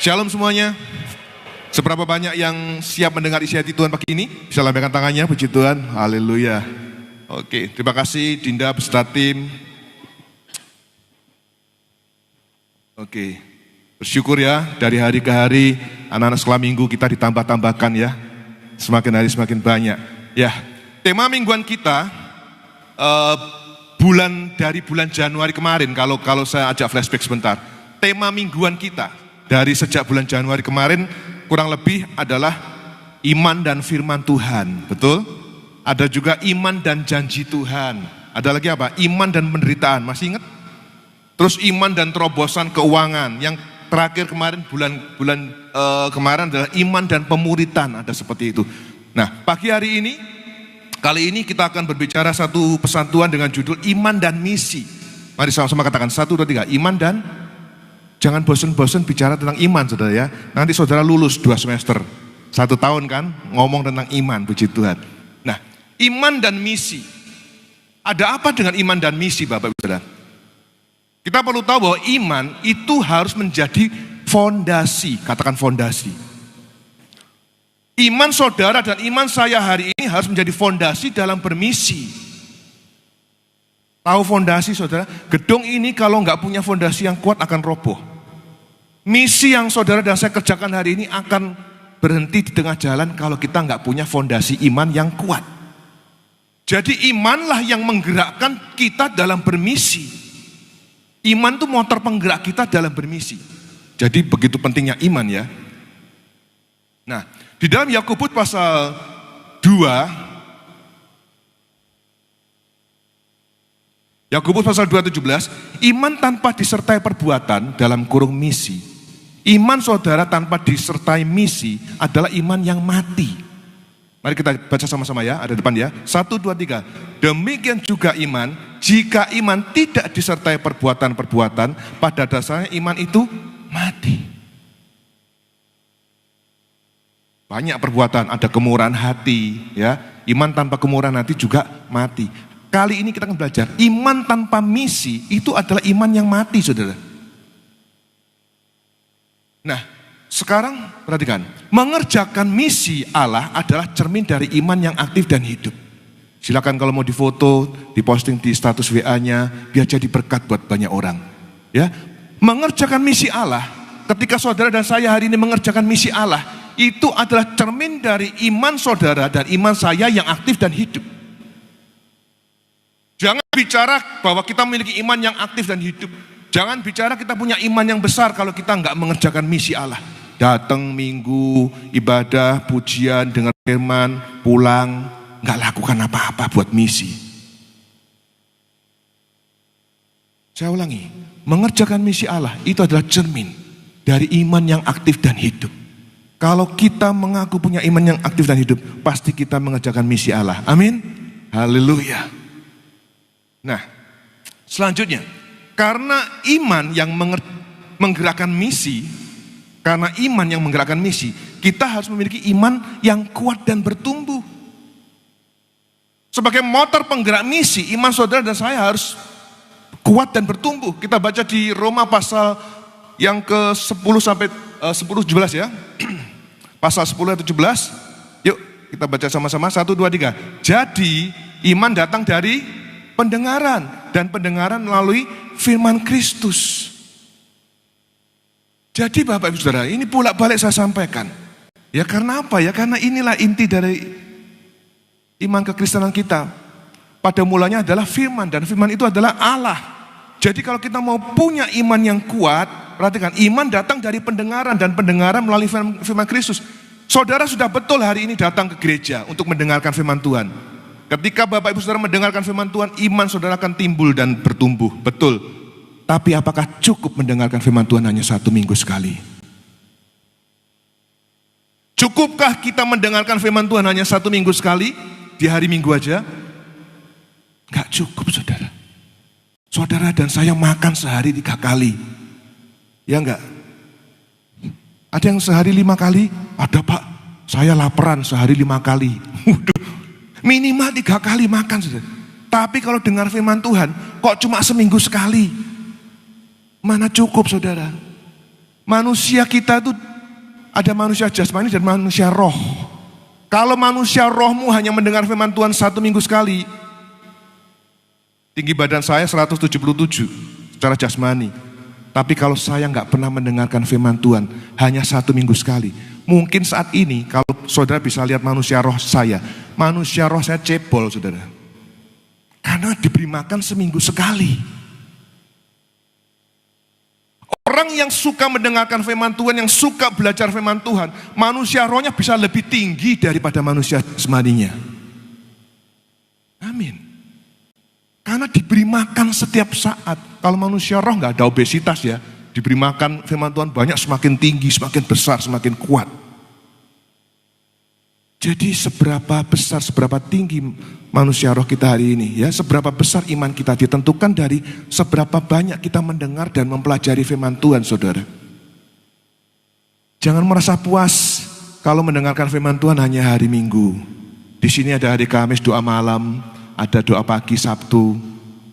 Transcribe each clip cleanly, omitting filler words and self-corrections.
Shalom semuanya. Seberapa banyak yang siap mendengar isi hati Tuhan pagi ini? Bisa lambaikan tangannya, puji Tuhan. Haleluya. Oke, terima kasih Dinda beserta tim. Oke, bersyukur ya dari hari ke hari anak-anak sekolah minggu kita ditambah-tambahkan ya. Semakin hari semakin banyak. Ya, tema mingguan kita dari bulan Januari kemarin, kalau saya ajak flashback sebentar. Tema mingguan kita dari sejak bulan Januari kemarin kurang lebih adalah iman dan firman Tuhan, betul? Ada juga iman dan janji Tuhan. Ada lagi apa? Iman dan penderitaan, masih ingat? Terus iman dan terobosan keuangan. Yang terakhir kemarin bulan kemarin adalah iman dan pemuritan, ada seperti itu. Nah, pagi hari ini, kali ini kita akan berbicara satu pesan Tuhan dengan judul iman dan misi. Mari sama-sama katakan 1, 2, 3, iman dan. Jangan bosan-bosan bicara tentang iman, saudara ya. Nanti saudara lulus 2 semester. 1 tahun kan ngomong tentang iman, puji Tuhan. Nah, iman dan misi. Ada apa dengan iman dan misi, Bapak Ibu Saudara? Kita perlu tahu bahwa iman itu harus menjadi fondasi. Katakan fondasi. Iman saudara dan iman saya hari ini harus menjadi fondasi dalam bermisi. Tahu fondasi saudara? Gedung ini kalau nggak punya fondasi yang kuat akan roboh. Misi yang saudara dan saya kerjakan hari ini akan berhenti di tengah jalan kalau kita nggak punya fondasi iman yang kuat. Jadi imanlah yang menggerakkan kita dalam bermisi. Iman itu motor penggerak kita dalam bermisi. Jadi begitu pentingnya iman ya. Nah, di dalam Yakobus pasal 2, Yakobus pasal 2:17, iman tanpa disertai perbuatan dalam kurung misi. Iman saudara tanpa disertai misi adalah iman yang mati. Mari kita baca sama-sama ya, ada depan ya. 1, 2, 3. Demikian juga iman, jika iman tidak disertai perbuatan-perbuatan, pada dasarnya iman itu mati. Banyak perbuatan, ada kemurahan hati ya. Iman tanpa kemurahan hati juga mati. Kali ini kita akan belajar, iman tanpa misi itu adalah iman yang mati, saudara. Nah, sekarang perhatikan, mengerjakan misi Allah adalah cermin dari iman yang aktif dan hidup. Silakan kalau mau difoto, diposting di status WA-nya, biar jadi berkat buat banyak orang. Ya, mengerjakan misi Allah, ketika saudara dan saya hari ini mengerjakan misi Allah, itu adalah cermin dari iman saudara dan iman saya yang aktif dan hidup. Jangan bicara bahwa kita memiliki iman yang aktif dan hidup. Jangan bicara kita punya iman yang besar kalau kita nggak mengerjakan misi Allah. Datang minggu, ibadah, pujian, dengar firman, pulang, nggak lakukan apa-apa buat misi. Saya ulangi, mengerjakan misi Allah itu adalah cermin dari iman yang aktif dan hidup. Kalau kita mengaku punya iman yang aktif dan hidup, pasti kita mengerjakan misi Allah. Amin. Haleluya. Nah, selanjutnya, karena iman yang menggerakkan misi, kita harus memiliki iman yang kuat dan bertumbuh. Sebagai motor penggerak misi, iman saudara dan saya harus kuat dan bertumbuh. Kita baca di Roma pasal yang ke-10 sampai 10-17 ya. Pasal 10 ayat 17. Yuk, kita baca sama-sama 1, 2, 3. Jadi, iman datang dari pendengaran, dan pendengaran melalui firman Kristus. Jadi Bapak Ibu Saudara, ini bolak-balik saya sampaikan. Ya karena apa ya? Karena inilah inti dari iman kekristenan kita. Pada mulanya adalah firman, dan firman itu adalah Allah. Jadi kalau kita mau punya iman yang kuat, perhatikan, iman datang dari pendengaran, dan pendengaran melalui firman Kristus. Saudara sudah betul hari ini datang ke gereja untuk mendengarkan firman Tuhan. Ketika Bapak Ibu Saudara mendengarkan firman Tuhan, iman saudara akan timbul dan bertumbuh, betul. Tapi apakah cukup mendengarkan firman Tuhan hanya 1 minggu sekali? Cukupkah kita mendengarkan firman Tuhan hanya 1 minggu sekali, di hari Minggu aja? Gak cukup saudara. Saudara dan saya makan sehari 3 kali. Ya enggak? Ada yang sehari 5 kali? Ada Pak, saya laparan sehari 5 kali. Minimal 3 kali makan saudara. Tapi kalau dengar firman Tuhan, kok cuma seminggu sekali? Mana cukup saudara? Manusia kita itu ada manusia jasmani dan manusia roh. Kalau manusia rohmu hanya mendengar firman Tuhan 1 minggu sekali, tinggi badan saya 177 secara jasmani. Tapi kalau saya nggak pernah mendengarkan firman Tuhan hanya 1 minggu sekali, mungkin saat ini kalau saudara bisa lihat manusia roh saya cebol, saudara. Karena diberi makan seminggu sekali. Orang yang suka mendengarkan firman Tuhan, yang suka belajar firman Tuhan, manusia rohnya bisa lebih tinggi daripada manusia jasmaninya. Amin. Karena diberi makan setiap saat. Kalau manusia roh nggak ada obesitas ya, diberi makan firman Tuhan banyak, semakin tinggi, semakin besar, semakin kuat. Jadi seberapa besar, seberapa tinggi manusia roh kita hari ini ya, seberapa besar iman kita ditentukan dari seberapa banyak kita mendengar dan mempelajari firman Tuhan, saudara. Jangan merasa puas kalau mendengarkan firman Tuhan hanya hari Minggu. Di sini ada hari Kamis doa malam, ada doa pagi Sabtu,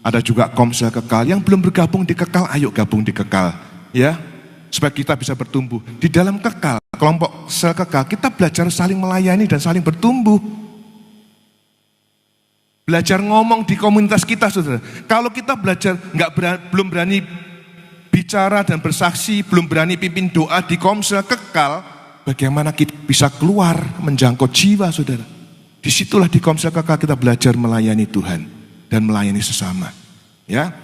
ada juga Komsel Kekal. Yang belum bergabung di Kekal, ayo gabung di Kekal ya, supaya kita bisa bertumbuh. Di dalam Kekal, kelompok sel Kekal, kita belajar saling melayani dan saling bertumbuh. Belajar ngomong di komunitas kita, saudara. Kalau kita belajar belum berani bicara dan bersaksi, belum berani pimpin doa di Komsel Kekal, bagaimana kita bisa keluar menjangkau jiwa, saudara? Disitulah di Komsel Kekal kita belajar melayani Tuhan dan melayani sesama. Ya,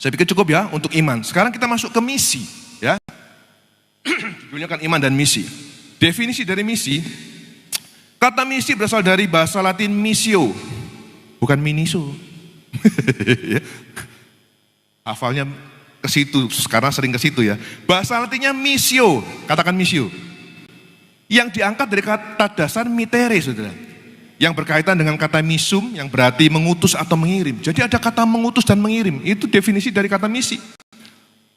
saya pikir cukup ya untuk iman. Sekarang kita masuk ke misi. Ya, judulnya kan iman dan misi. Definisi dari misi, kata misi berasal dari bahasa Latin missio, bukan miniso. Hafalnya ke situ, sekarang sering ke situ ya. Bahasa Latinnya missio, katakan missio. Yang diangkat dari kata dasar mitere, saudara. Yang berkaitan dengan kata misum, yang berarti mengutus atau mengirim. Jadi ada kata mengutus dan mengirim, itu definisi dari kata misi.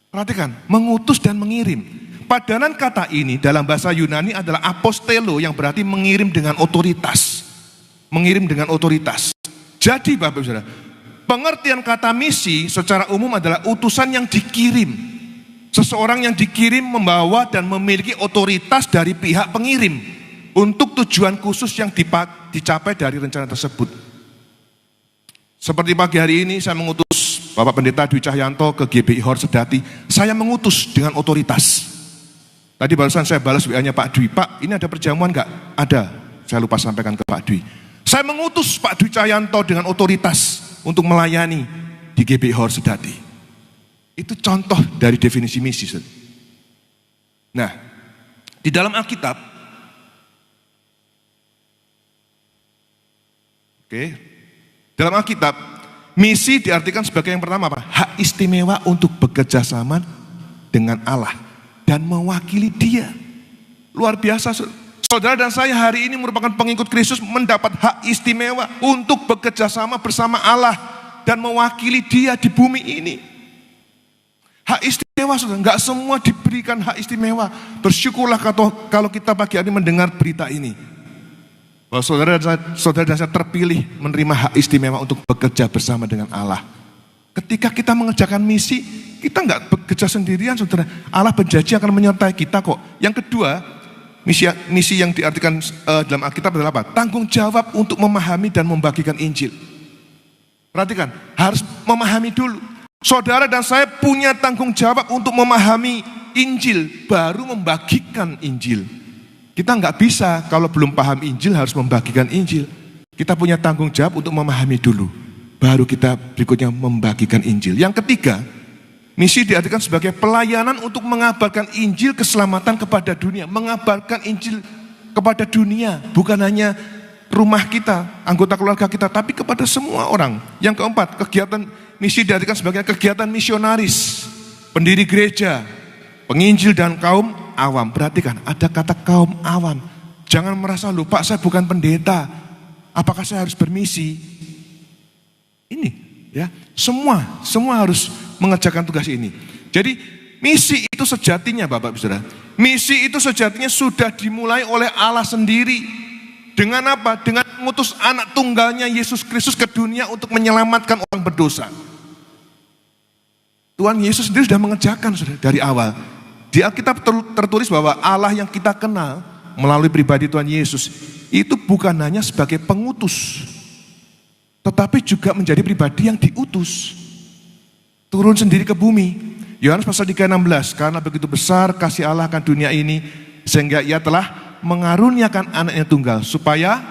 Perhatikan, mengutus dan mengirim. Padanan kata ini dalam bahasa Yunani adalah apostelo, yang berarti mengirim dengan otoritas. Mengirim dengan otoritas. Jadi Bapak Saudara, pengertian kata misi secara umum adalah utusan yang dikirim. Seseorang yang dikirim membawa dan memiliki otoritas dari pihak pengirim untuk tujuan khusus yang dicapai dari rencana tersebut. Seperti pagi hari ini saya mengutus Bapak Pendeta Dwi Cahyanto ke GBI Hor Sedati. Saya mengutus dengan otoritas. Tadi barusan saya balas WA-nya Pak Dwi. Pak, ini ada perjamuan enggak? Ada. Saya lupa sampaikan ke Pak Dwi. Saya mengutus Pak Dwi Cahyanto dengan otoritas untuk melayani di GBI Hor Sedati. Itu contoh dari definisi misi. Nah, di dalam Alkitab, dalam Alkitab, misi diartikan sebagai yang pertama apa? Hak istimewa untuk bekerja sama dengan Allah dan mewakili Dia. Luar biasa, saudara dan saya hari ini merupakan pengikut Kristus, mendapat hak istimewa untuk bekerja sama bersama Allah dan mewakili Dia di bumi ini. Hak istimewa, saudara, enggak semua diberikan hak istimewa. Bersyukurlah kalau kita pagi hari mendengar berita ini, bahwa saudara dan saya terpilih menerima hak istimewa untuk bekerja bersama dengan Allah. Ketika kita mengerjakan misi, kita enggak bekerja sendirian, saudara. Allah berjanji akan menyertai kita kok. Yang kedua, misi yang diartikan dalam Alkitab adalah apa? Tanggung jawab untuk memahami dan membagikan Injil. Perhatikan, harus memahami dulu. Saudara dan saya punya tanggung jawab untuk memahami Injil, baru membagikan Injil. Kita nggak bisa kalau belum paham Injil harus membagikan Injil. Kita punya tanggung jawab untuk memahami dulu, baru kita berikutnya membagikan Injil. Yang ketiga, misi diartikan sebagai pelayanan untuk mengabarkan Injil keselamatan kepada dunia. Mengabarkan Injil kepada dunia, bukan hanya rumah kita, anggota keluarga kita, tapi kepada semua orang. Yang keempat, kegiatan misi diartikan sebagai kegiatan misionaris, pendiri gereja, penginjil dan kaum awam. Perhatikan, ada kata kaum awam. Jangan merasa lupa, saya bukan pendeta, apakah saya harus bermisi? Ini ya, semua harus mengerjakan tugas ini. Jadi misi itu sejatinya Bapak Saudara, misi itu sejatinya sudah dimulai oleh Allah sendiri. Dengan apa? Dengan mengutus anak tunggalnya Yesus Kristus ke dunia untuk menyelamatkan orang berdosa. Tuhan Yesus sendiri sudah mengerjakan, saudara, dari awal. Di Alkitab tertulis bahwa Allah yang kita kenal melalui pribadi Tuhan Yesus itu bukan hanya sebagai pengutus, tetapi juga menjadi pribadi yang diutus. Turun sendiri ke bumi. Yohanes pasal 3:16, karena begitu besar kasih Allah akan dunia ini, sehingga ia telah mengaruniakan anaknya tunggal, supaya,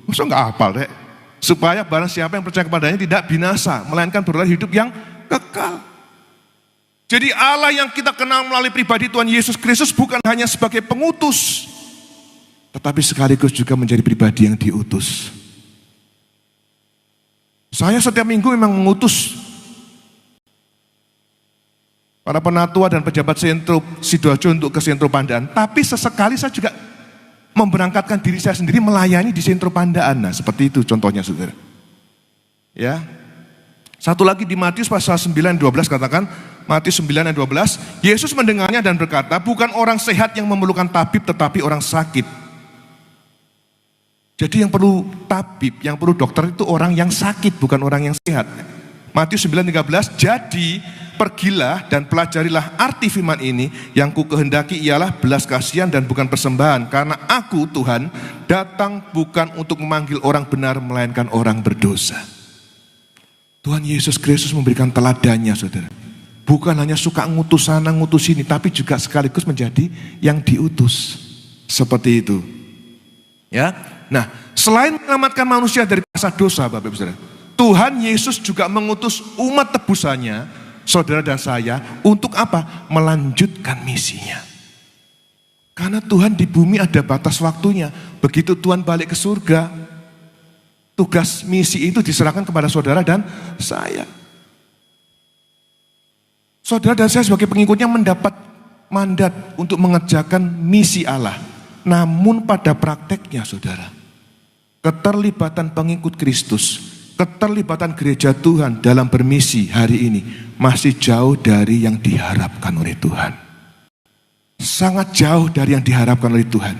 masa nggak hafal deh? Supaya barang siapa yang percaya kepadanya tidak binasa, melainkan beroleh hidup yang kekal. Jadi Allah yang kita kenal melalui pribadi Tuhan Yesus Kristus bukan hanya sebagai pengutus, tetapi sekaligus juga menjadi pribadi yang diutus. Saya setiap minggu memang mengutus para penatua dan pejabat sentro Sidoarjo untuk ke Sentro Pandaan, tapi sesekali saya juga memberangkatkan diri saya sendiri melayani di Sentro Pandaan. Nah, seperti itu contohnya, saudara. Ya. Satu lagi di Matius pasal 9:12 katakan, Matius 9:12, Yesus mendengarnya dan berkata, bukan orang sehat yang memerlukan tabib tetapi orang sakit. Jadi yang perlu tabib, yang perlu dokter itu orang yang sakit, bukan orang yang sehat. Matius 9:13, jadi pergilah dan pelajarilah arti firman ini, yang ku kehendaki ialah belas kasihan dan bukan persembahan, karena aku Tuhan datang bukan untuk memanggil orang benar melainkan orang berdosa. Tuhan Yesus Kristus memberikan teladannya, saudara. Bukan hanya suka ngutus sana ngutus sini, tapi juga sekaligus menjadi yang diutus. Seperti itu. Ya. Nah, selain menyelamatkan manusia dari kuasa dosa, Bapak Ibu Saudara, Tuhan Yesus juga mengutus umat tebusannya, saudara dan saya, untuk apa? Melanjutkan misinya. Karena Tuhan di bumi ada batas waktunya. Begitu Tuhan balik ke surga, tugas misi itu diserahkan kepada saudara dan saya. Saudara dan saya sebagai pengikutnya mendapat mandat untuk mengerjakan misi Allah. Namun pada prakteknya, saudara, keterlibatan pengikut Kristus, keterlibatan gereja Tuhan dalam bermisi hari ini masih jauh dari yang diharapkan oleh Tuhan. Sangat jauh dari yang diharapkan oleh Tuhan.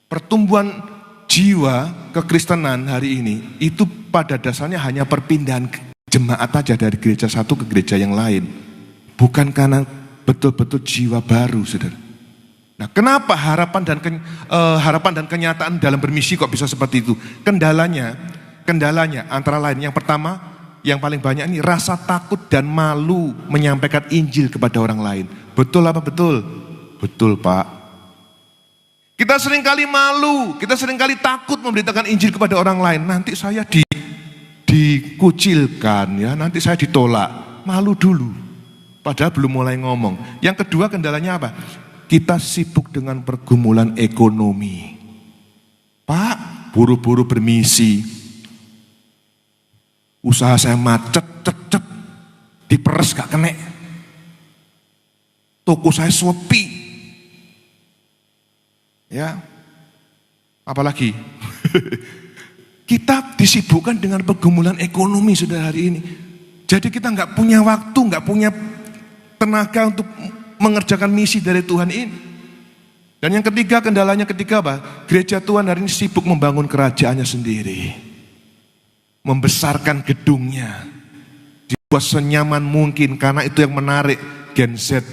Pertumbuhan jiwa kekristenan hari ini itu pada dasarnya hanya perpindahan jemaat aja dari gereja satu ke gereja yang lain. Bukan karena betul-betul jiwa baru, saudara. Nah, kenapa harapan dan kenyataan dalam bermisi kok bisa seperti itu? Kendalanya antara lain, yang pertama, yang paling banyak ini rasa takut dan malu menyampaikan Injil kepada orang lain. Betul apa betul? Betul, Pak. Kita seringkali malu, kita seringkali takut memberitakan Injil kepada orang lain. Nanti saya dikucilkan, ya, nanti saya ditolak. Malu dulu, padahal belum mulai ngomong. Yang kedua, kendalanya apa? Kita sibuk dengan pergumulan ekonomi. Pak, buru-buru bermisi. Usaha saya macet, diperes gak kena. Toko saya sepi. Ya, apalagi kita disibukkan dengan pergumulan ekonomi sudah hari ini. Jadi kita nggak punya waktu, nggak punya tenaga untuk mengerjakan misi dari Tuhan ini. Dan yang ketiga, kendalanya ketiga apa? Gereja Tuhan hari ini sibuk membangun kerajaannya sendiri, membesarkan gedungnya, dibuat senyaman mungkin karena itu yang menarik. Gen Z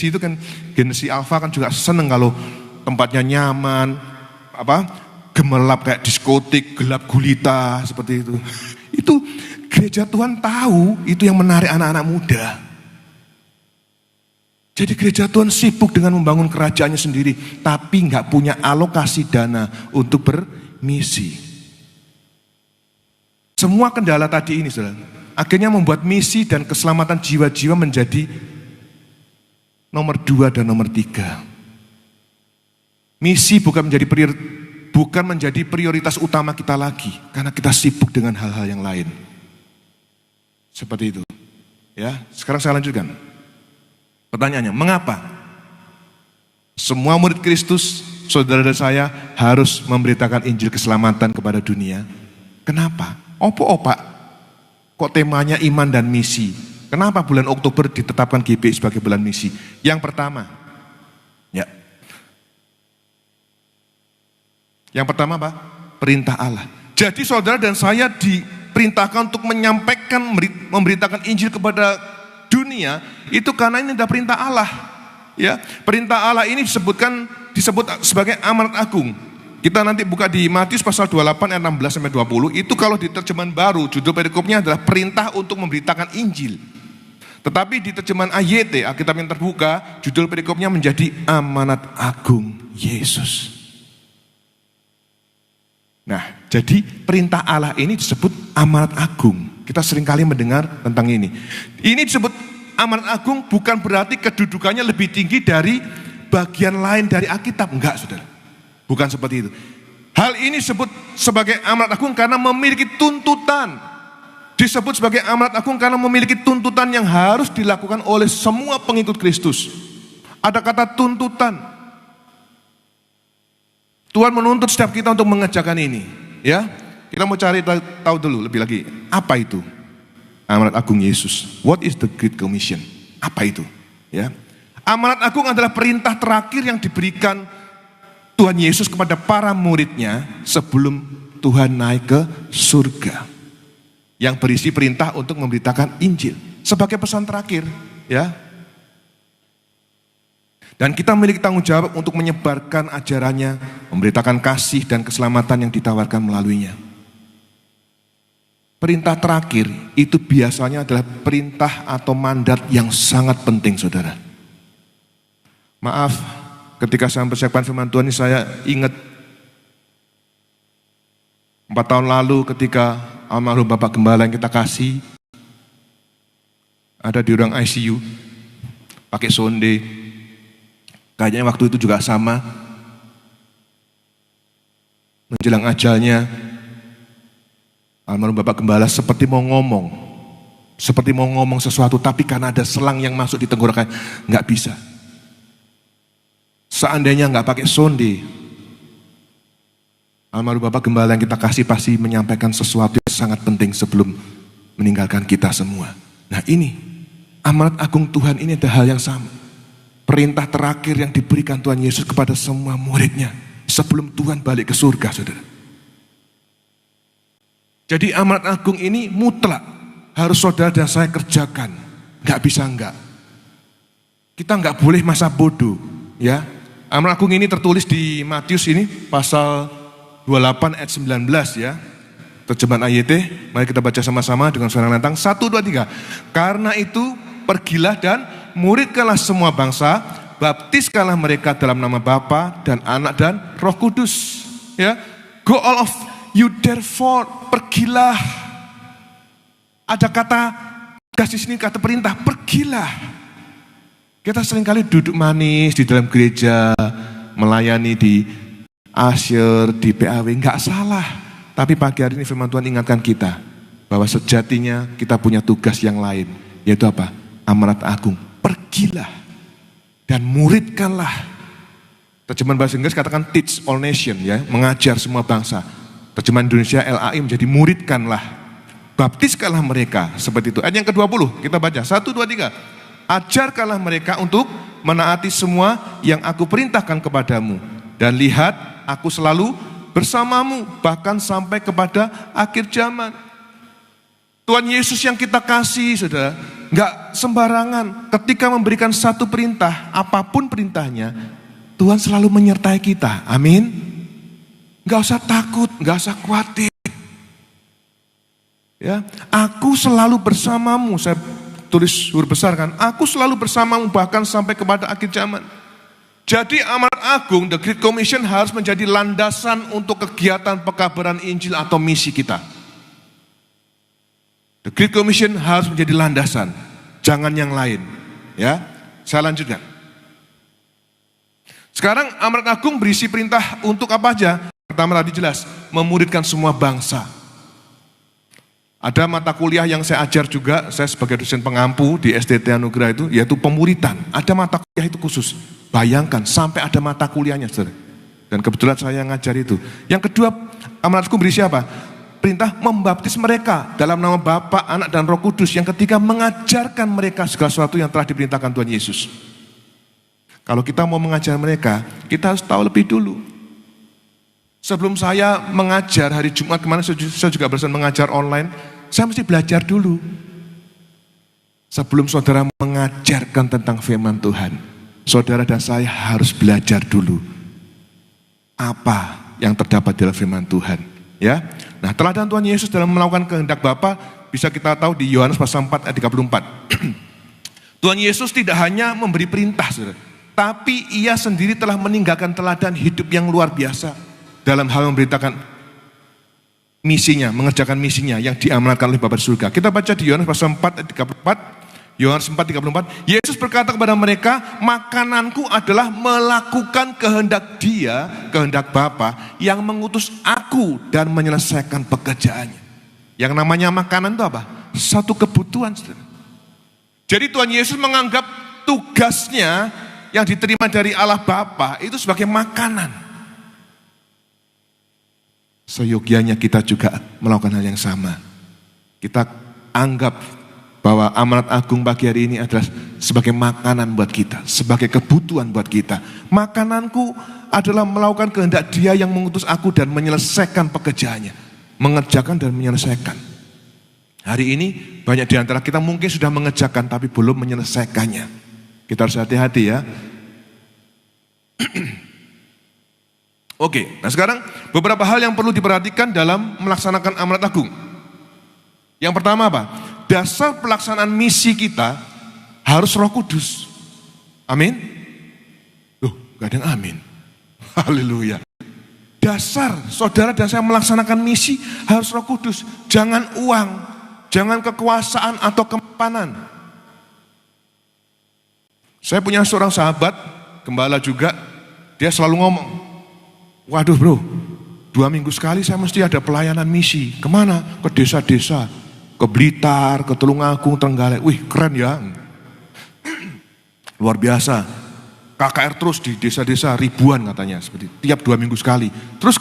itu kan, generasi Alpha kan juga seneng kalau tempatnya nyaman, gemerlap kayak diskotik, gelap gulita seperti itu. Itu gereja Tuhan tahu itu yang menarik anak-anak muda. Jadi gereja Tuhan sibuk dengan membangun kerajaannya sendiri, tapi nggak punya alokasi dana untuk bermisi. Semua kendala tadi ini, saudara, akhirnya membuat misi dan keselamatan jiwa-jiwa menjadi nomor 2 dan nomor 3. Misi bukan menjadi prioritas utama kita lagi, karena kita sibuk dengan hal-hal yang lain. Seperti itu. Ya, sekarang saya lanjutkan. Pertanyaannya, mengapa semua murid Kristus, saudara dan saya, harus memberitakan Injil keselamatan kepada dunia? Kenapa? Opo-opak, kok temanya iman dan misi? Kenapa bulan Oktober ditetapkan GBI sebagai bulan misi? Yang pertama, apa? Perintah Allah. Jadi saudara dan saya diperintahkan untuk menyampaikan, memberitakan Injil kepada dunia. dunia, itu karena ini adalah perintah Allah. Ya, perintah Allah ini disebut sebagai amanat agung. Kita nanti buka di Matius pasal 28 ayat 16 sampai 20, itu kalau di terjemahan baru judul perikopnya adalah perintah untuk memberitakan Injil. Tetapi di terjemahan AYT, Alkitab yang terbuka, judul perikopnya menjadi amanat agung Yesus. Nah, jadi perintah Allah ini disebut amanat agung. Kita seringkali mendengar tentang ini. Ini disebut amanat agung bukan berarti kedudukannya lebih tinggi dari bagian lain dari Alkitab. Enggak, saudara. Bukan seperti itu. Hal ini disebut sebagai amanat agung karena memiliki tuntutan. Disebut sebagai amanat agung karena memiliki tuntutan yang harus dilakukan oleh semua pengikut Kristus. Ada kata tuntutan. Tuhan menuntut setiap kita untuk mengerjakan ini. Ya, kita mau cari tahu dulu lebih lagi. Apa itu amanat agung Yesus? What is the Great Commission? Apa itu? Ya, amanat agung adalah perintah terakhir yang diberikan Tuhan Yesus kepada para muridnya sebelum Tuhan naik ke surga, yang berisi perintah untuk memberitakan Injil sebagai pesan terakhir, ya. Dan kita memiliki tanggung jawab untuk menyebarkan ajarannya, memberitakan kasih dan keselamatan yang ditawarkan melaluinya. Perintah terakhir itu biasanya adalah perintah atau mandat yang sangat penting, saudara. Maaf, ketika saya mempersiapkan firman Tuhan ini, saya ingat 4 tahun lalu ketika almarhum Bapak Gembala yang kita kasih ada di ruang ICU, pakai sonde. Kayaknya waktu itu juga sama. Menjelang ajalnya, almarhum Bapak Gembala seperti mau ngomong sesuatu, tapi karena ada selang yang masuk di tenggorokan, nggak bisa. Seandainya nggak pakai sonde, almarhum Bapak Gembala yang kita kasih pasti menyampaikan sesuatu yang sangat penting sebelum meninggalkan kita semua. Nah, ini amanat agung Tuhan, ini ada hal yang sama. Perintah terakhir yang diberikan Tuhan Yesus kepada semua muridnya sebelum Tuhan balik ke surga, saudara. Jadi amanat agung ini mutlak harus saudara dan saya kerjakan. Nggak bisa enggak. Kita nggak boleh masa bodoh, ya. Amanat agung ini tertulis di Matius ini pasal 28 ayat 19, ya. Terjemahan AYT, mari kita baca sama-sama dengan suara lantang. 1, 2, 3. Karena itu pergilah dan muridkanlah semua bangsa, baptiskanlah mereka dalam nama Bapa dan Anak dan Roh Kudus. Ya, go all of you therefore, pergilah. Ada kata kasih sini, kata perintah, pergilah. Kita seringkali duduk manis di dalam gereja, melayani di asyir, di PAW, nggak salah. Tapi pagi hari ini firman Tuhan ingatkan kita bahwa sejatinya kita punya tugas yang lain, yaitu apa? Amanat agung. Pergilah dan muridkanlah. Terjemahan bahasa Inggris katakan teach all nation, ya, mengajar semua bangsa. Terjemahan Indonesia LAI menjadi muridkanlah, baptiskanlah mereka, seperti itu. Ayat yang ke-20 kita baca 1, 2, 3. Ajarkanlah mereka untuk menaati semua yang aku perintahkan kepadamu, dan lihat aku selalu bersamamu bahkan sampai kepada akhir zaman. Tuhan Yesus yang kita kasih, saudara, nggak sembarangan. Ketika memberikan satu perintah, apapun perintahnya, Tuhan selalu menyertai kita. Amin. Nggak usah takut, nggak usah khawatir. Ya, aku selalu bersamamu. Saya tulis huruf besar kan. Aku selalu bersamamu bahkan sampai kepada akhir zaman. Jadi amanat agung, the Great Commission harus menjadi landasan untuk kegiatan pekabaran Injil atau misi kita. The Great Commission harus menjadi landasan, jangan yang lain. Ya, saya lanjutkan. Sekarang amanat agung berisi perintah untuk apa aja? Pertama tadi jelas, memuridkan semua bangsa. Ada mata kuliah yang saya ajar juga, saya sebagai dosen pengampu di SDT Anugerah itu, yaitu pemuritan. Ada mata kuliah itu khusus. Bayangkan, sampai ada mata kuliahnya, saudara. Dan kebetulan saya ngajar itu. Yang kedua, amanat agung berisi apa? Perintah membaptis mereka dalam nama Bapa, Anak, dan Roh Kudus. Yang ketiga, mengajarkan mereka segala sesuatu yang telah diperintahkan Tuhan Yesus. Kalau kita mau mengajar mereka, kita harus tahu lebih dulu. Sebelum saya mengajar hari Jumat kemarin, saya juga berhasil mengajar online. Saya mesti belajar dulu. Sebelum saudara mengajarkan tentang firman Tuhan, saudara dan saya harus belajar dulu apa yang terdapat dalam firman Tuhan. Ya, nah teladan Tuhan Yesus dalam melakukan kehendak Bapa bisa kita tahu di Yohanes pasal 4 ayat 34. Tuhan Yesus tidak hanya memberi perintah, saudara, tapi ia sendiri telah meninggalkan teladan hidup yang luar biasa dalam hal memberitakan misinya, mengerjakan misinya yang diamanatkan oleh Bapa di surga. Kita baca di Yohanes pasal 4 ayat 34. Yohanes 4:34, Yesus berkata kepada mereka, makananku adalah melakukan kehendak Dia, kehendak Bapa yang mengutus aku dan menyelesaikan pekerjaannya. Yang namanya makanan itu apa? Satu kebutuhan. Jadi Tuhan Yesus menganggap tugasnya yang diterima dari Allah Bapa itu sebagai makanan. Seyogianya kita juga melakukan hal yang sama. Kita anggap bahwa amanat agung pagi hari ini adalah sebagai makanan buat kita, sebagai kebutuhan buat kita. Makananku adalah melakukan kehendak Dia yang mengutus aku dan menyelesaikan pekerjaannya. Mengerjakan dan menyelesaikan. Hari ini banyak di antara kita mungkin sudah mengerjakan tapi belum menyelesaikannya. Kita harus hati-hati ya. Oke, nah sekarang beberapa hal yang perlu diperhatikan dalam melaksanakan amanat agung. Yang pertama apa? Dasar pelaksanaan misi kita harus Roh Kudus. Amin. Loh, gak ada yang amin. Haleluya. Dasar saudara dan saya melaksanakan misi harus Roh Kudus. Jangan uang, jangan kekuasaan atau kemapanan. Saya punya seorang sahabat, gembala juga, dia selalu ngomong, waduh bro, 2 minggu sekali saya mesti ada pelayanan misi. Kemana? Ke desa-desa. Ke Blitar, ke Tulungagung, Trenggalek. Wih keren ya. Luar biasa. KKR terus di desa-desa ribuan katanya. Seperti tiap 2 minggu sekali. Terus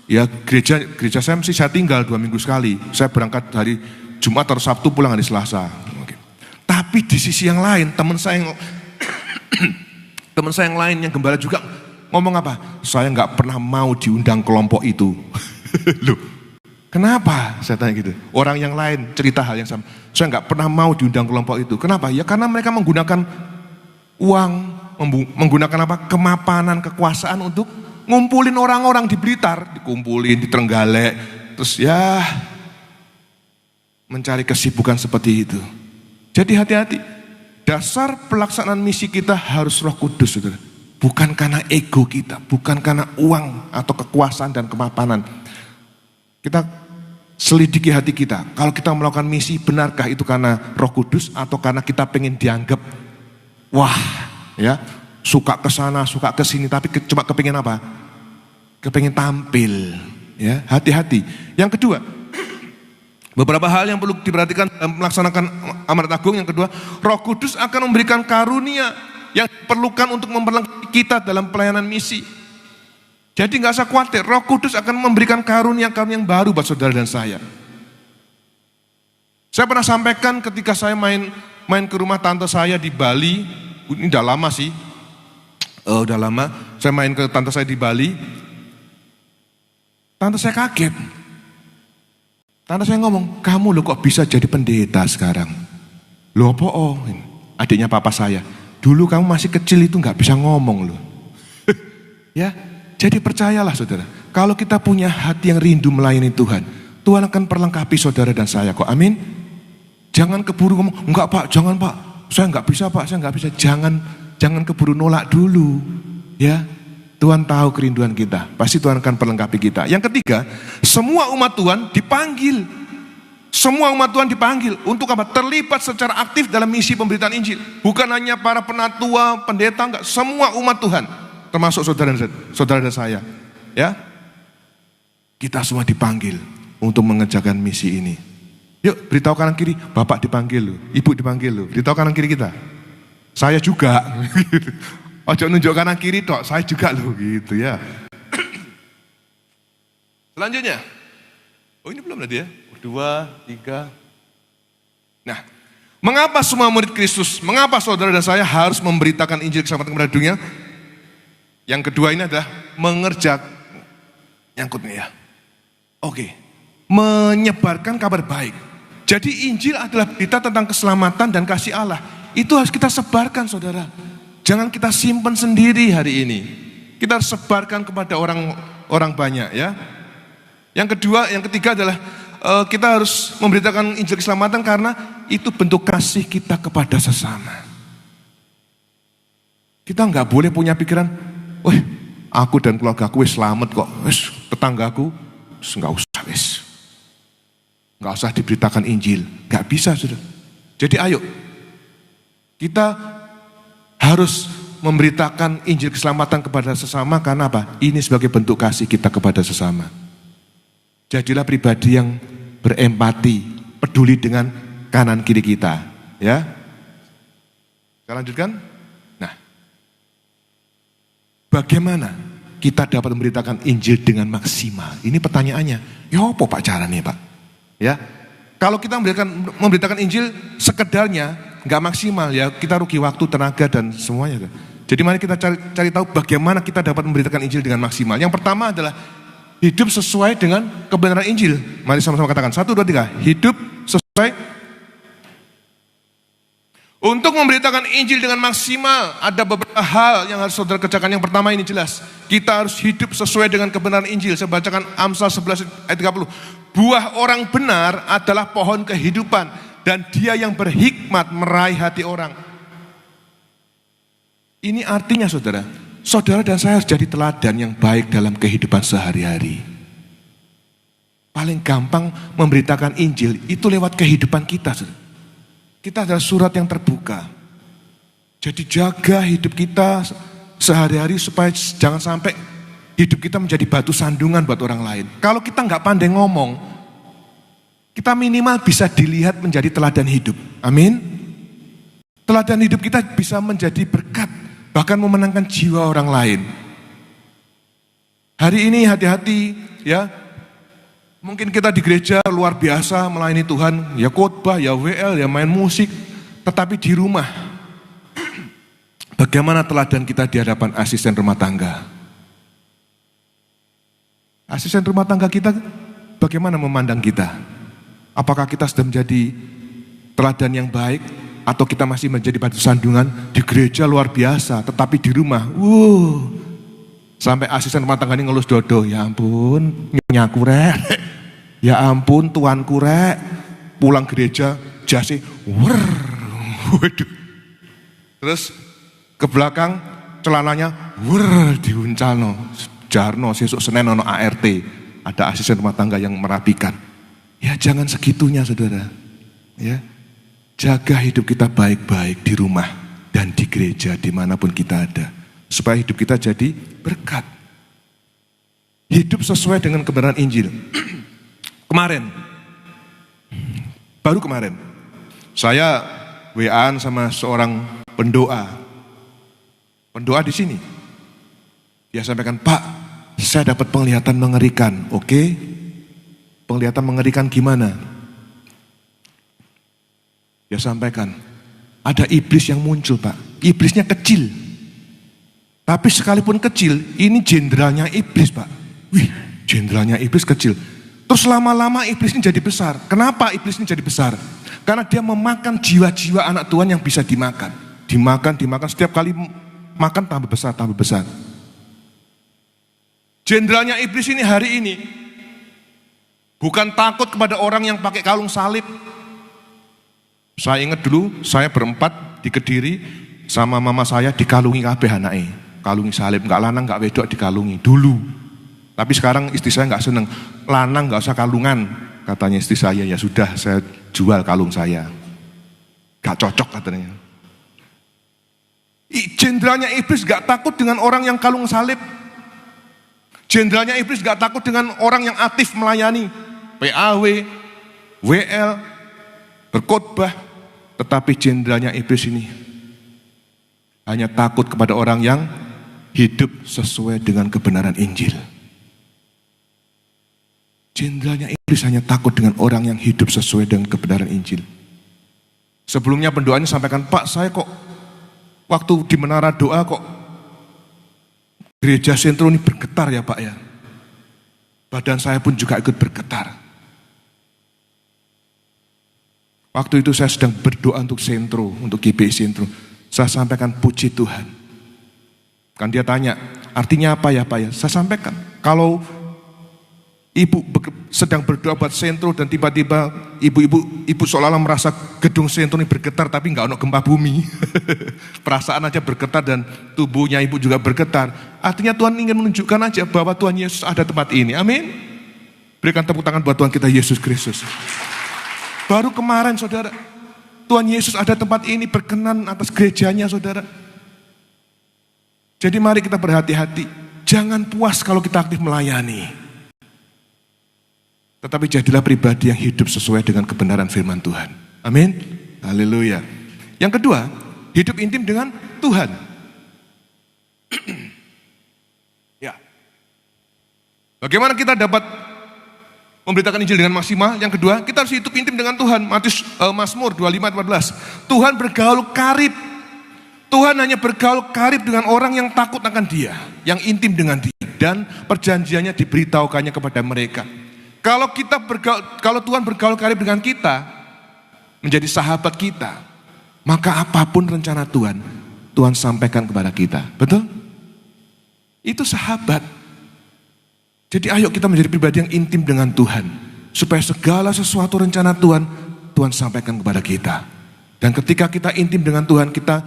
ya gereja saya mesti saya tinggal 2 minggu sekali. Saya berangkat hari Jumat atau Sabtu, pulang hari Selasa. Oke. Tapi di sisi yang lain teman saya yang lain yang gembala juga ngomong apa? Saya nggak pernah mau diundang kelompok itu. Loh. Kenapa? Saya tanya gitu. Orang yang lain cerita hal yang sama. Saya nggak pernah mau diundang kelompok itu. Kenapa? Ya karena mereka menggunakan uang, menggunakan apa? Kemapanan, kekuasaan untuk ngumpulin orang-orang di Blitar, dikumpulin di Trenggalek, terus ya mencari kesibukan seperti itu. Jadi hati-hati. Dasar pelaksanaan misi kita harus Roh Kudus, saudara. Bukan karena ego kita, bukan karena uang atau kekuasaan dan kemapanan. Kita selidiki hati kita. Kalau kita melakukan misi, benarkah itu karena Roh Kudus atau karena kita pengen dianggap wah, ya, suka ke sana, suka ke sini, tapi cuma kepingin apa? Kepingin tampil, ya. Hati-hati. Yang kedua, beberapa hal yang perlu diperhatikan dalam melaksanakan amanat agung. Yang kedua, Roh Kudus akan memberikan karunia yang diperlukan untuk memperlengkapi kita dalam pelayanan misi. Jadi nggak usah khawatir, Roh Kudus akan memberikan karunia-karunia yang baru buat saudara dan saya. Saya pernah sampaikan ketika saya main ke rumah tante saya di Bali, ini udah lama sih, udah lama. Saya main ke tante saya di Bali, tante saya kaget. Tante saya ngomong, kamu loh kok bisa jadi pendeta sekarang? Loh apa? Oh, adiknya papa saya. Dulu kamu masih kecil itu nggak bisa ngomong loh. Ya. Jadi percayalah saudara, kalau kita punya hati yang rindu melayani Tuhan, Tuhan akan perlengkapi saudara dan saya kok, amin. Jangan keburu ngomong, enggak pak, jangan pak, saya enggak bisa pak, saya enggak bisa. Jangan keburu nolak dulu, ya. Tuhan tahu kerinduan kita, pasti Tuhan akan perlengkapi kita. Yang ketiga, semua umat Tuhan dipanggil. Semua umat Tuhan dipanggil untuk apa? Terlibat secara aktif dalam misi pemberitaan Injil. Bukan hanya para penatua, pendeta, enggak, semua umat Tuhan. Termasuk saudara dan saya, ya. Kita semua dipanggil untuk mengerjakan misi ini. Yuk, beritahu kanan kiri, bapak dipanggil loh, ibu dipanggil loh. Beritahu kanan kiri kita. Saya juga. Ojo nunjuk kanan kiri dok, saya juga loh gitu ya. Selanjutnya. Oh ini belum tadi ya. 2, 3. Nah, mengapa semua murid Kristus, mengapa saudara dan saya harus memberitakan Injil keselamatan kepada dunia? Yang kedua ini adalah mengerjakan, nyangkutnya ya. Oke, menyebarkan kabar baik. Jadi Injil adalah berita tentang keselamatan dan kasih Allah. Itu harus kita sebarkan, saudara. Jangan kita simpan sendiri hari ini. Kita harus sebarkan kepada orang banyak, ya. Yang ketiga adalah kita harus memberitakan Injil keselamatan karena itu bentuk kasih kita kepada sesama. Kita nggak boleh punya pikiran, wah, aku dan keluarga aku selamat kok, wis tetanggaku nggak usah, wis nggak usah diberitakan Injil, nggak bisa, sudah. Jadi ayo kita harus memberitakan Injil keselamatan kepada sesama karena apa? Ini sebagai bentuk kasih kita kepada sesama. Jadilah pribadi yang berempati, peduli dengan kanan kiri kita, ya. Saya lanjutkan. Nah, bagaimana kita dapat memberitakan Injil dengan maksimal? Ini pertanyaannya. Ya apa Pak caranya, Pak? Ya, kalau kita memberitakan Injil sekedarnya nggak maksimal, ya kita rugi waktu, tenaga dan semuanya. Jadi mari kita cari tahu bagaimana kita dapat memberitakan Injil dengan maksimal. Yang pertama adalah hidup sesuai dengan kebenaran Injil. Mari sama-sama katakan, 1, 2, 3. Hidup sesuai. Untuk memberitakan Injil dengan maksimal, ada beberapa hal yang harus saudara kerjakan. Yang pertama ini jelas, kita harus hidup sesuai dengan kebenaran Injil. Saya bacakan Amsal 11 ayat 30. Buah orang benar adalah pohon kehidupan, dan dia yang berhikmat meraih hati orang. Ini artinya, saudara, saudara dan saya harus jadi teladan yang baik dalam kehidupan sehari-hari. Paling gampang memberitakan Injil itu lewat kehidupan kita. Kita adalah surat yang terbuka. Jadi jaga hidup kita sehari-hari supaya jangan sampai hidup kita menjadi batu sandungan buat orang lain. Kalau kita nggak pandai ngomong, kita minimal bisa dilihat menjadi teladan hidup. Amin. Teladan hidup kita bisa menjadi berkat, bahkan memenangkan jiwa orang lain. Hari ini hati-hati, ya. Mungkin kita di gereja luar biasa melayani Tuhan, ya khotbah, ya WL, ya main musik. Tetapi di rumah, bagaimana teladan kita di hadapan asisten rumah tangga? Asisten rumah tangga kita bagaimana memandang kita? Apakah kita sudah menjadi teladan yang baik? Atau kita masih menjadi batu sandungan? Di gereja luar biasa, tetapi di rumah, sampai asisten rumah tangga ini ngelus dodo, ya ampun, nyaku rek, ya ampun tuanku rek, pulang gereja jasi, waduh, terus ke belakang celananya, diuncalno, jarno, sesuk Senin ono ART, ada asisten rumah tangga yang merapikan. Ya jangan segitunya, saudara, ya. Jaga hidup kita baik-baik di rumah dan di gereja dimanapun kita ada. Supaya hidup kita jadi berkat. Hidup sesuai dengan kebenaran Injil. Baru kemarin, saya WA-an sama seorang pendoa. Pendoa di sini. Dia sampaikan, Pak, saya dapat penglihatan mengerikan. Oke, penglihatan mengerikan gimana? Dia sampaikan, ada iblis yang muncul, Pak. Iblisnya kecil. Tapi sekalipun kecil, ini jenderalnya iblis, Pak. Wih, jenderalnya iblis kecil. Terus lama-lama iblis ini jadi besar. Kenapa iblis ini jadi besar? Karena dia memakan jiwa-jiwa anak Tuhan yang bisa dimakan. Dimakan. Setiap kali makan tambah besar. Jenderalnya iblis ini hari ini bukan takut kepada orang yang pakai kalung salib. Saya ingat dulu, saya berempat di Kediri sama mama saya dikalungi kabeh anake. Kalungi salib, enggak lanang, enggak wedok dikalungi dulu. Tapi sekarang istri saya enggak seneng. Lanang enggak usah kalungan, katanya istri saya. Ya sudah, saya jual kalung saya. Enggak cocok katanya. Jenderalnya iblis enggak takut dengan orang yang kalung salib. Jenderalnya iblis enggak takut dengan orang yang aktif melayani. PAW, WL, berkhotbah. Tetapi jenderalnya iblis ini hanya takut kepada orang yang hidup sesuai dengan kebenaran Injil. Jenderalnya iblis hanya takut dengan orang yang hidup sesuai dengan kebenaran Injil. Sebelumnya pendoanya sampaikan, Pak, saya kok waktu di menara doa kok gereja sentro ini bergetar ya Pak ya. Badan saya pun juga ikut bergetar. Waktu itu saya sedang berdoa untuk sentro, untuk GBI Sentro. Saya sampaikan puji Tuhan. Kan dia tanya, artinya apa ya Pak ya? Saya sampaikan, kalau ibu sedang berdoa buat sentro dan tiba-tiba ibu seolah-olah merasa gedung sentro ini bergetar tapi nggak ada gempa bumi. Perasaan aja bergetar dan tubuhnya ibu juga bergetar. Artinya Tuhan ingin menunjukkan aja bahwa Tuhan Yesus ada tempat ini. Amin. Berikan tepuk tangan buat Tuhan kita Yesus Kristus. Baru kemarin saudara, Tuhan Yesus ada tempat ini berkenan atas gerejanya saudara. Jadi mari kita berhati-hati. Jangan puas kalau kita aktif melayani. Tetapi jadilah pribadi yang hidup sesuai dengan kebenaran firman Tuhan. Amin. Haleluya. Yang kedua, hidup intim dengan Tuhan. Ya. Bagaimana kita dapat memberitakan Injil dengan maksimal? Yang kedua, kita harus hidup intim dengan Tuhan. Mazmur 25:14. Tuhan bergaul karib. Tuhan hanya bergaul karib dengan orang yang takut akan Dia, yang intim dengan Dia, dan perjanjiannya diberitahukannya kepada mereka. Kalau Tuhan bergaul karib dengan kita, menjadi sahabat kita, maka apapun rencana Tuhan, Tuhan sampaikan kepada kita. Betul? Itu sahabat. Jadi ayo kita menjadi pribadi yang intim dengan Tuhan, supaya segala sesuatu rencana Tuhan, Tuhan sampaikan kepada kita. Dan ketika kita intim dengan Tuhan, kita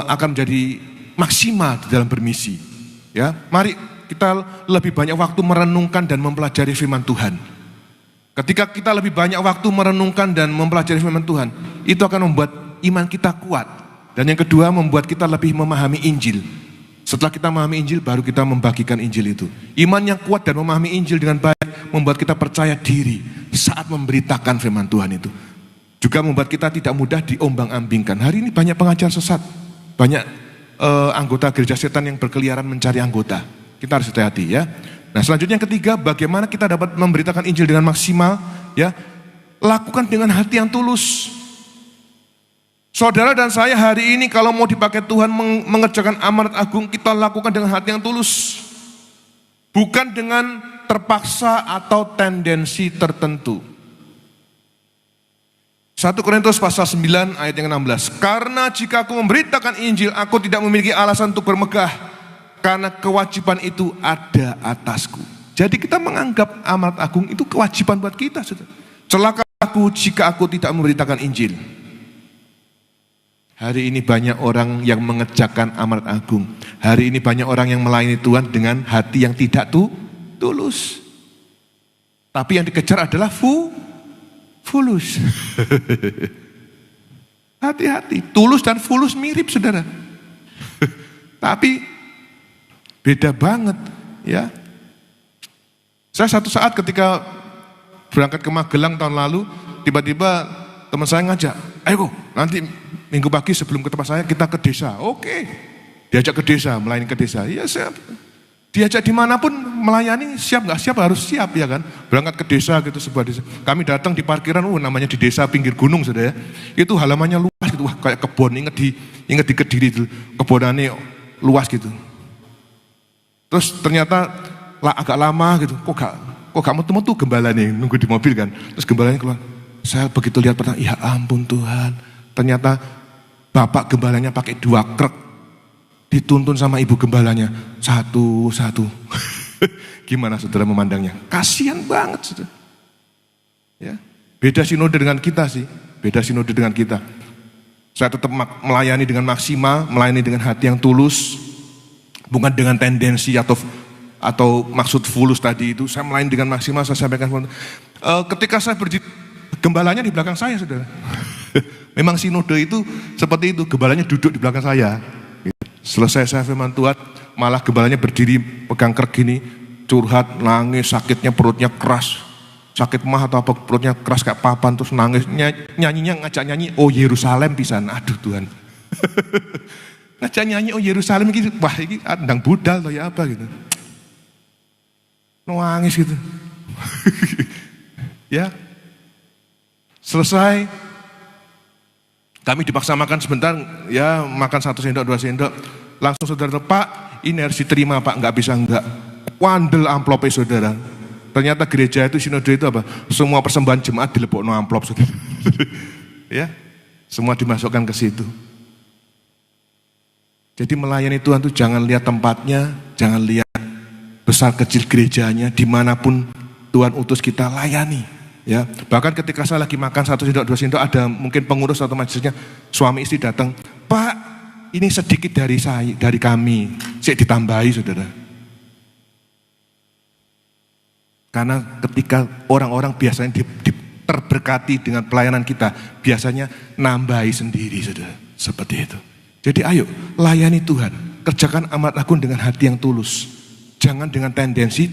akan menjadi maksimal di dalam bermisi. Ya, mari kita lebih banyak waktu merenungkan dan mempelajari firman Tuhan. Ketika kita lebih banyak waktu merenungkan dan mempelajari firman Tuhan, itu akan membuat iman kita kuat. Dan yang kedua, membuat kita lebih memahami Injil. Setelah kita memahami Injil, baru kita membagikan Injil itu. Iman yang kuat dan memahami Injil dengan baik membuat kita percaya diri saat memberitakan firman Tuhan itu. Juga membuat kita tidak mudah diombang-ambingkan. Hari ini banyak pengajar sesat, banyak anggota gereja setan yang berkeliaran mencari anggota. Kita harus hati-hati ya. Nah selanjutnya yang ketiga, bagaimana kita dapat memberitakan Injil dengan maksimal? Ya, lakukan dengan hati yang tulus. Saudara dan saya hari ini kalau mau dipakai Tuhan mengerjakan amanat agung, kita lakukan dengan hati yang tulus. Bukan dengan terpaksa atau tendensi tertentu. 1 Korintus pasal 9 ayat yang 16. Karena jika aku memberitakan Injil, aku tidak memiliki alasan untuk bermegah, karena kewajiban itu ada atasku. Jadi kita menganggap amanat agung itu kewajiban buat kita. Celaka aku jika aku tidak memberitakan Injil. Hari ini banyak orang yang mengerjakan amanat agung. Hari ini banyak orang yang melayani Tuhan dengan hati yang tidak tulus. Tapi yang dikejar adalah fulus. Hati-hati, tulus dan fulus mirip saudara. Tapi beda banget ya. Saya satu saat ketika berangkat ke Magelang tahun lalu, tiba-tiba teman saya ngajak, ayo nanti minggu pagi sebelum ke tempat saya kita ke desa. Oke, diajak ke desa, melayani ke desa. Ya siap. Diajak dimanapun melayani, siap nggak siap harus siap ya kan. Berangkat ke desa gitu, sebuah desa. Kami datang di parkiran, namanya di desa pinggir gunung saudara ya. Itu halamannya luas gitu, wah kayak kebun, inget di Kediri itu, kebunannya luas gitu. Terus ternyata agak lama gitu, kok gak metu-metu gembala nih, nunggu di mobil kan. Terus gembalanya keluar, saya begitu lihat pertama, ya ampun Tuhan. Ternyata bapak gembalanya pakai 2 krek. Dituntun sama ibu gembalanya satu-satu. Gimana saudara memandangnya? Kasihan banget saudara. Ya, beda sinode dengan kita sih. Beda sinode dengan kita. Saya tetap melayani dengan maksimal, melayani dengan hati yang tulus, bukan dengan tendensi atau maksud fulus tadi itu. Saya melayani dengan maksimal. Saya sampaikan ketika saya gembalanya di belakang saya saudara. Memang sinode itu seperti itu, gembalanya duduk di belakang saya. Selesai saya firman Tuhan, malah gembalanya berdiri pegang krek gini, curhat, nangis, sakitnya perutnya keras, sakit mah atau apa perutnya keras kayak papan, terus nangis, nyanyinya ngajak nyanyi, oh Yerusalem pisan, aduh Tuhan. Ngajak nyanyi, oh Yerusalem gitu, wah ini ndang budal atau ya apa gitu. Nangis gitu. Ya, selesai. Kami dipaksa makan sebentar, ya makan 1 sendok, 2 sendok. Langsung saudara, Pak, ini harus diterima Pak, nggak bisa enggak. Wandel amplopnya saudara. Ternyata gereja itu, sinode itu apa? Semua persembahan jemaat dilebokno amplop, saudara. Ya, semua dimasukkan ke situ. Jadi melayani Tuhan itu jangan lihat tempatnya, jangan lihat besar kecil gerejanya, dimanapun Tuhan utus kita layani. Ya, bahkan ketika saya lagi makan 1 sendok 2 sendok, ada mungkin pengurus atau majelisnya, suami istri datang, Pak, ini sedikit dari saya, dari kami, saya ditambahi, saudara. Karena ketika orang-orang biasanya terberkati dengan pelayanan kita, biasanya nambahi sendiri, saudara, seperti itu. Jadi ayo layani Tuhan, kerjakan amanat agung dengan hati yang tulus, jangan dengan tendensi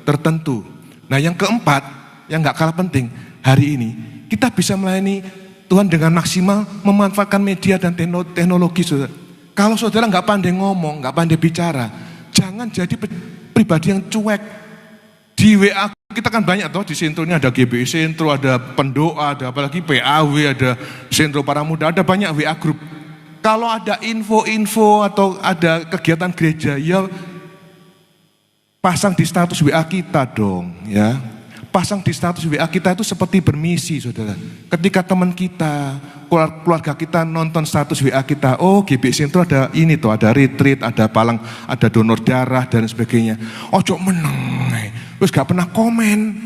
tertentu. Nah yang keempat, yang gak kalah penting, hari ini kita bisa melayani Tuhan dengan maksimal memanfaatkan media dan teknologi, saudara. Kalau saudara gak pandai ngomong, gak pandai bicara, jangan jadi pribadi yang cuek. Di WA kita kan banyak toh, di Sentro ini ada GBI Sentro, ada pendoa, ada apalagi PAW, ada Sentro para muda, ada banyak WA group. Kalau ada info-info atau ada kegiatan gereja, ya pasang di status WA kita dong, ya. Pasang di status WA kita itu seperti bermisi, saudara. Ketika teman kita, keluarga kita nonton status WA kita, oh GBI Sentro ada ini tuh, ada retreat, ada palang, ada donor darah dan sebagainya. Ojo meneng, terus gak pernah komen.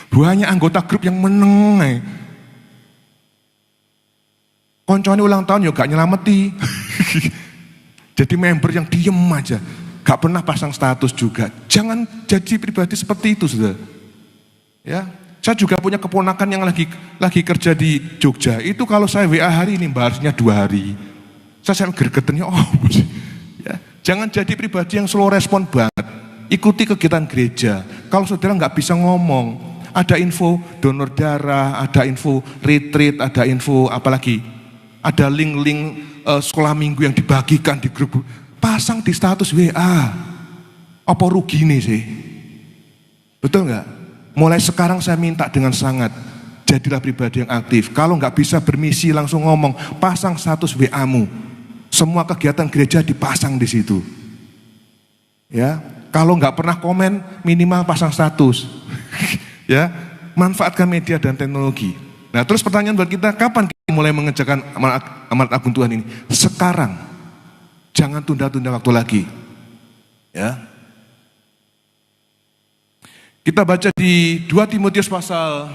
Banyak anggota grup yang meneng. Koncone ulang tahun ya gak nyelameti. Jadi member yang diem aja. Gak pernah pasang status juga. Jangan jadi pribadi seperti itu, saudara. Ya, saya juga punya keponakan yang lagi kerja di Jogja. Itu kalau saya WA hari ini, harusnya 2 hari. Saya gergetennya, ya. Jangan jadi pribadi yang slow respon banget. Ikuti kegiatan gereja. Kalau saudara nggak bisa ngomong, ada info donor darah, ada info retreat, ada info apalagi, ada link-link sekolah minggu yang dibagikan di grup. Pasang di status WA. Apa rugi nih sih? Betul nggak? Mulai sekarang saya minta dengan sangat, jadilah pribadi yang aktif. Kalau nggak bisa bermisi langsung ngomong, pasang status WA-mu. Semua kegiatan gereja dipasang di situ. Ya, kalau nggak pernah komen, minimal pasang status. Ya, manfaatkan media dan teknologi. Nah, terus pertanyaan buat kita, kapan kita mulai mengerjakan amanat agung Tuhan ini? Sekarang. Jangan tunda-tunda waktu lagi. Ya. Kita baca di 2 Timotius pasal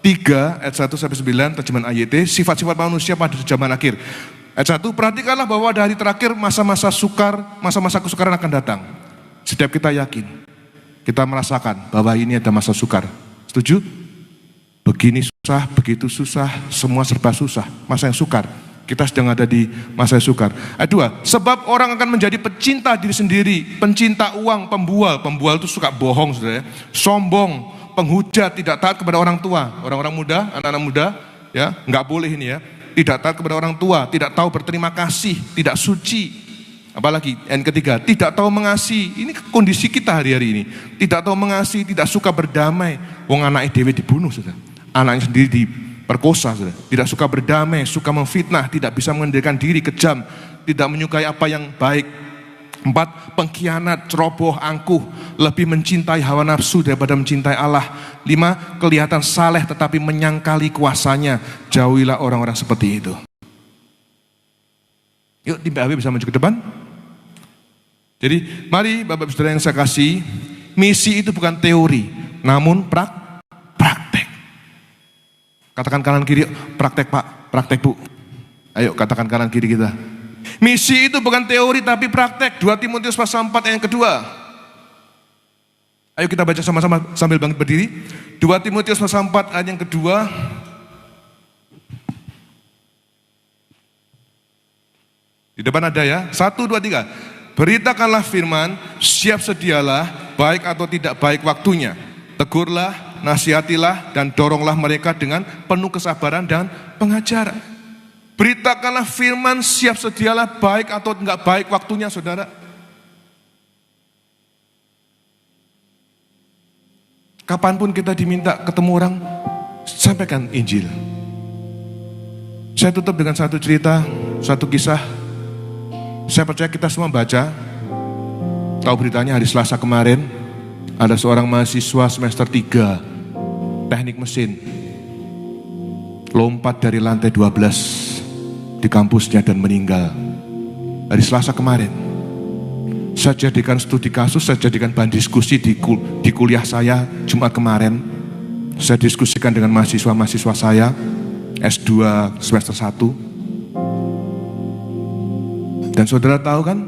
3 ayat 1 sampai 9 terjemahan AYT, sifat-sifat manusia pada zaman akhir. Ayat 1, perhatikanlah bahwa pada hari terakhir masa-masa kesukaran akan datang. Setiap kita yakin, kita merasakan bahwa ini ada masa sukar. Setuju? Begini susah, begitu susah, semua serba susah, masa yang sukar. Kita sedang ada di masa sukar. Ayat 2, sebab orang akan menjadi pecinta diri sendiri, pencinta uang, pembual itu suka bohong, saudara ya. Sombong, penghujat, tidak taat kepada orang tua. Orang-orang muda, anak-anak muda, ya, nggak boleh ini ya. Tidak taat kepada orang tua, tidak tahu berterima kasih, tidak suci. Apalagi yang ketiga, tidak tahu mengasihi. Ini kondisi kita hari-hari ini. Tidak tahu mengasihi, tidak suka berdamai. Wong anak dewe dibunuh, saudara. Anaknya sendiri diperkosa, saudara. Tidak suka berdamai, suka memfitnah, tidak bisa mengendalikan diri, kejam, tidak menyukai apa yang baik. 4, pengkhianat, ceroboh, angkuh, lebih mencintai hawa nafsu daripada mencintai Allah. 5, kelihatan saleh tetapi menyangkali kuasanya. Jauhilah orang-orang seperti itu. Yuk, tim PAW bisa maju ke depan. Jadi, mari Bapak Saudara yang saya kasih, misi itu bukan teori, namun praktek. Katakan kanan kiri, praktek Pak, praktek Bu. Ayo katakan kanan kiri kita. Misi itu bukan teori tapi praktek. 2 Timotius pasal 4 ayat yang kedua. Ayo kita baca sama-sama sambil bangkit berdiri. 2 Timotius pasal 4 ayat yang kedua. Di depan ada ya. 1, 2, 3. Beritakanlah firman, siap sedialah, baik atau tidak baik waktunya. Tegurlah, nasihatilah, dan doronglah mereka dengan penuh kesabaran dan pengajaran. Beritakanlah firman, siap sedialah, baik atau enggak baik waktunya, saudara. Kapanpun kita diminta ketemu orang, sampaikan Injil. Saya tutup dengan satu cerita, satu kisah. Saya percaya kita semua baca, tahu beritanya hari Selasa kemarin, Ada seorang mahasiswa semester 3 teknik mesin, lompat dari lantai 12 di kampusnya dan meninggal hari Selasa kemarin. Saya jadikan studi kasus, saya jadikan bahan diskusi di kuliah saya Jumat kemarin. Saya diskusikan dengan mahasiswa-mahasiswa saya S2 semester 1. Dan saudara tahu kan,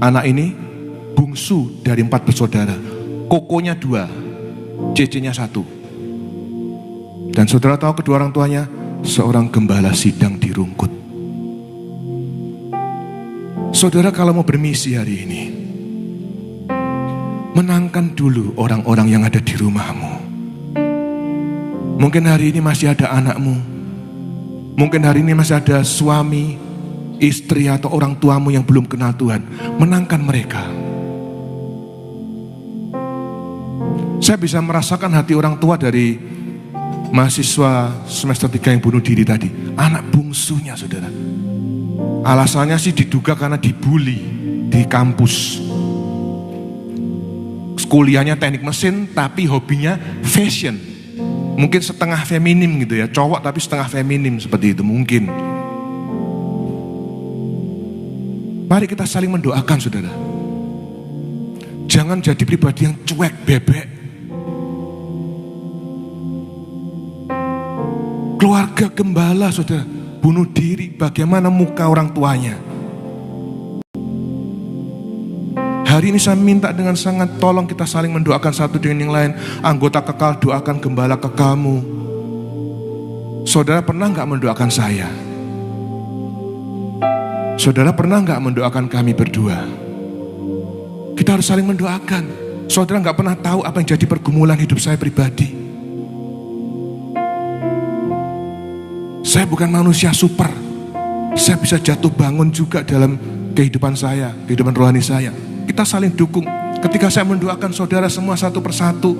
anak ini bungsu dari 4 bersaudara. Kokonya 2, cecenya 1. Dan saudara tahu kedua orang tuanya seorang gembala sidang di Rungkut. Saudara, kalau mau bermisi hari ini, menangkan dulu orang-orang yang ada di rumahmu. Mungkin hari ini masih ada anakmu, mungkin hari ini masih ada suami, istri atau orang tuamu yang belum kenal Tuhan. Menangkan mereka. Saya bisa merasakan hati orang tua dari mahasiswa semester 3 yang bunuh diri tadi. Anak bungsunya, saudara. Alasannya sih diduga karena dibully di kampus. Kuliahnya teknik mesin tapi hobinya fashion. Mungkin setengah feminim gitu ya, cowok tapi setengah feminim seperti itu mungkin. Mari kita saling mendoakan, saudara. Jangan jadi pribadi yang cuek, bebek. Keluarga gembala, saudara, bunuh diri, bagaimana muka orang tuanya? Hari ini saya minta dengan sangat, tolong kita saling mendoakan satu dengan yang lain. Anggota kekal, doakan gembala kekalmu. Saudara pernah gak mendoakan saya? Saudara pernah gak mendoakan kami berdua? Kita harus saling mendoakan. Saudara gak pernah tahu apa yang jadi pergumulan hidup saya pribadi. Saya bukan manusia super. Saya bisa jatuh bangun juga dalam kehidupan saya, kehidupan rohani saya. Kita saling dukung. Ketika saya mendoakan saudara semua satu persatu,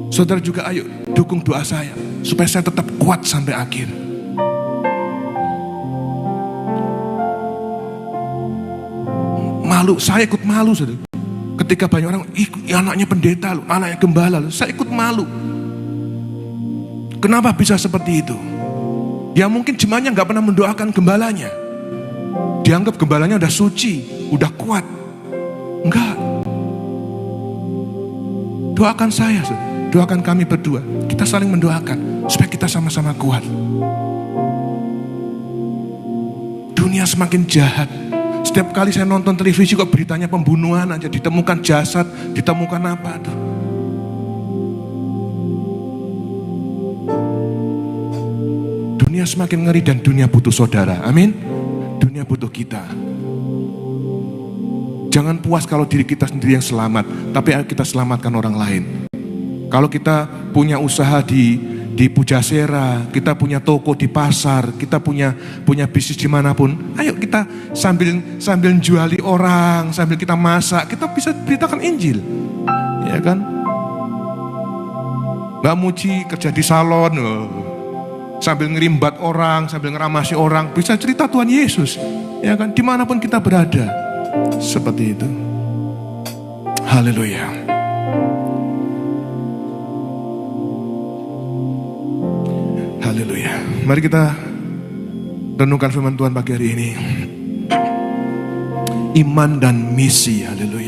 saudara juga ayo dukung doa saya supaya saya tetap kuat sampai akhir. Malu, saya ikut malu, saudara. Ketika banyak orang, anaknya pendeta loh, anaknya gembala loh, saya ikut malu. Kenapa bisa seperti itu? Ya mungkin jemaatnya gak pernah mendoakan gembalanya. Dianggap gembalanya udah suci, udah kuat. Enggak. Doakan saya, doakan kami berdua. Kita saling mendoakan supaya kita sama-sama kuat. Dunia semakin jahat. Setiap kali saya nonton televisi kok beritanya pembunuhan aja, ditemukan jasad, ditemukan apa tuh. Dunia semakin ngeri dan dunia butuh saudara. Amin. Dunia butuh kita. Jangan puas kalau diri kita sendiri yang selamat, tapi kita selamatkan orang lain. Kalau kita punya usaha di Pujasera, kita punya toko di pasar, kita punya bisnis dimanapun, ayo kita sambil juali orang, sambil kita masak, kita bisa beritakan Injil, ya kan? Mbak Muji kerja di salon, sambil ngerimbat orang, sambil ngeramasi orang, bisa cerita Tuhan Yesus, ya kan? Dimanapun kita berada, seperti itu. Haleluya. Haleluya. Mari kita renungkan firman Tuhan pagi hari ini. Iman dan misi. Haleluya.